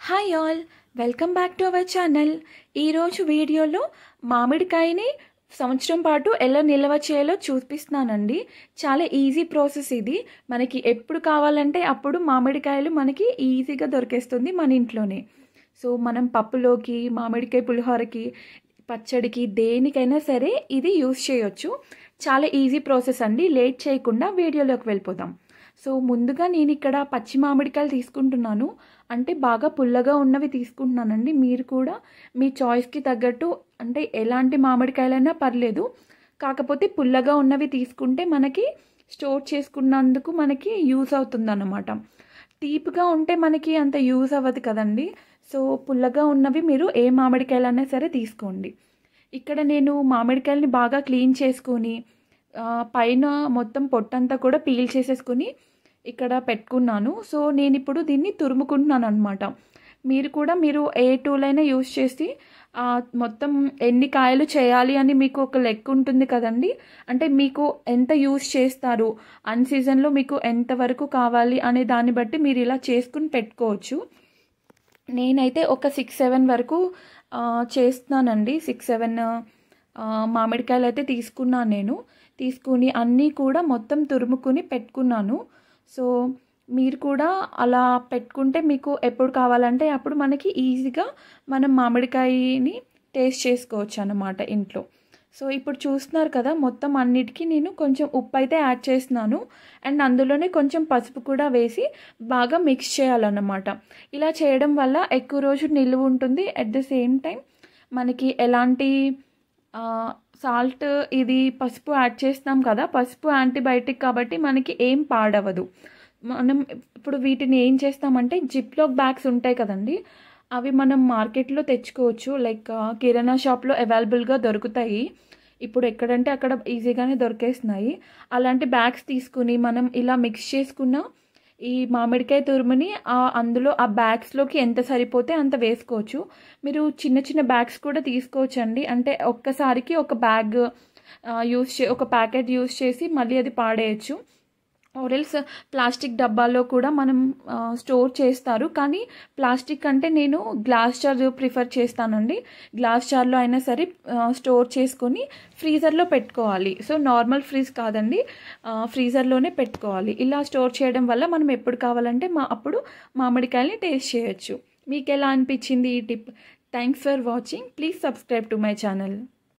Hi all, welcome back to our channel. ఈరోజు వీడియోలో మామిడికాయని సంవత్సరం పాటు ఎలా నిల్వ చేయాలో చూపిస్తున్నానండి. చాలా ఈజీ ప్రాసెస్ ఇది. మనకి ఎప్పుడు కావాలంటే అప్పుడు మామిడికాయలు మనకి ఈజీగా దొరికేస్తుంది మన ఇంట్లోనే. సో మనం పప్పులోకి, మామిడికాయ పులిహోరకి, పచ్చడికి, దేనికైనా సరే ఇది యూస్ చేయొచ్చు. చాలా ఈజీ ప్రాసెస్ అండి. లేట్ చేయకుండా వీడియోలోకి వెళ్ళిపోదాం. సో ముందుగా నేను ఇక్కడ పచ్చి మామిడికాయలు తీసుకుంటున్నాను. అంటే బాగా పుల్లగా ఉన్నవి తీసుకుంటున్నానండి. మీరు కూడా మీ చాయిస్కి తగ్గట్టు, అంటే ఎలాంటి మామిడికాయలైనా పర్లేదు, కాకపోతే పుల్లగా ఉన్నవి తీసుకుంటే మనకి స్టోర్ చేసుకున్నందుకు మనకి యూజ్ అవుతుందన్నమాట. తీపిగా ఉంటే మనకి అంత యూజ్ అవ్వదు కదండి. సో పుల్లగా ఉన్నవి మీరు ఏ మామిడికాయలైనా సరే తీసుకోండి. ఇక్కడ నేను మామిడికాయలని బాగా క్లీన్ చేసుకొని పైన మొత్తం పొట్టంతా కూడా పీల్ చేసేసుకుని ఇక్కడ పెట్టుకున్నాను. సో నేను ఇప్పుడు దీన్ని తురుముకుంటున్నాను అనమాట. మీరు ఏ టూల్ అయినా యూజ్ చేసి మొత్తం ఎన్ని కాయలు చేయాలి అని మీకు ఒక లెక్క ఉంటుంది కదండి. అంటే మీకు ఎంత యూజ్ చేస్తారు, అన్ సీజన్లో మీకు ఎంతవరకు కావాలి అనే దాన్ని బట్టి మీరు ఇలా చేసుకుని పెట్టుకోవచ్చు. నేనైతే ఒక 6-7 వరకు చేస్తున్నానండి. 6-7 మామిడికాయలు అయితే తీసుకున్నాను. నేను తీసుకుని అన్నీ కూడా మొత్తం తురుముకుని పెట్టుకున్నాను. సో మీరు కూడా అలా పెట్టుకుంటే మీకు ఎప్పుడు కావాలంటే అప్పుడు మనకి ఈజీగా మనం మామిడికాయని టేస్ట్ చేసుకోవచ్చు అన్నమాట ఇంట్లో. సో ఇప్పుడు చూస్తున్నారు కదా, మొత్తం అన్నిటికీ నేను కొంచెం ఉప్పు అయితే యాడ్ చేస్తున్నాను. అండ్ అందులోనే కొంచెం పసుపు కూడా వేసి బాగా మిక్స్ చేయాలన్నమాట. ఇలా చేయడం వల్ల ఎక్కువ రోజు నిలువ ఉంటుంది. అట్ ద సేమ్ టైం మనకి ఎలాంటి సాల్ట్, ఇది పసుపు యాడ్ చేస్తాం కదా, పసుపు యాంటీబయాటిక్ కాబట్టి మనకి ఏం పాడవదు. మనం ఇప్పుడు వీటిని ఏం చేస్తామంటే జిప్లాక్ బ్యాగ్స్ ఉంటాయి కదండి, అవి మనం మార్కెట్లో తెచ్చుకోవచ్చు. లైక్ కిరాణా షాప్లో అవైలబుల్గా దొరుకుతాయి. ఇప్పుడు ఎక్కడంటే అక్కడ ఈజీగానే దొరికేస్తున్నాయి. అలాంటి బ్యాగ్స్ తీసుకుని మనం ఇలా మిక్స్ చేసుకున్న ఈ మామిడికాయ తురుముని అందులో ఆ బ్యాగ్స్లోకి ఎంత సరిపోతే అంత వేసుకోవచ్చు. మీరు చిన్న చిన్న బ్యాగ్స్ కూడా తీసుకోవచ్చు అండి. అంటే ఒక్కసారికి ఒక బ్యాగ్ ఒక ప్యాకెట్ యూస్ చేసి మళ్ళీ అది పాడేయచ్చు. ఆరెల్స్ ప్లాస్టిక్ డబ్బాల్లో కూడా మనం స్టోర్ చేస్తారు. కానీ ప్లాస్టిక్ అంటే నేను గ్లాస్ జార్ ప్రిఫర్ చేస్తానండి. గ్లాస్ జార్లో అయినా సరే స్టోర్ చేసుకొని ఫ్రీజర్లో పెట్టుకోవాలి. సో నార్మల్ ఫ్రీజ్ కాదండి, ఫ్రీజర్లోనే పెట్టుకోవాలి. ఇలా స్టోర్ చేయడం వల్ల మనం ఎప్పుడు కావాలంటే అప్పుడు మామిడికాయలని టేస్ట్ చేయొచ్చు. మీకు ఎలా అనిపించింది ఈ tip? Thanks for watching. Please subscribe to my channel.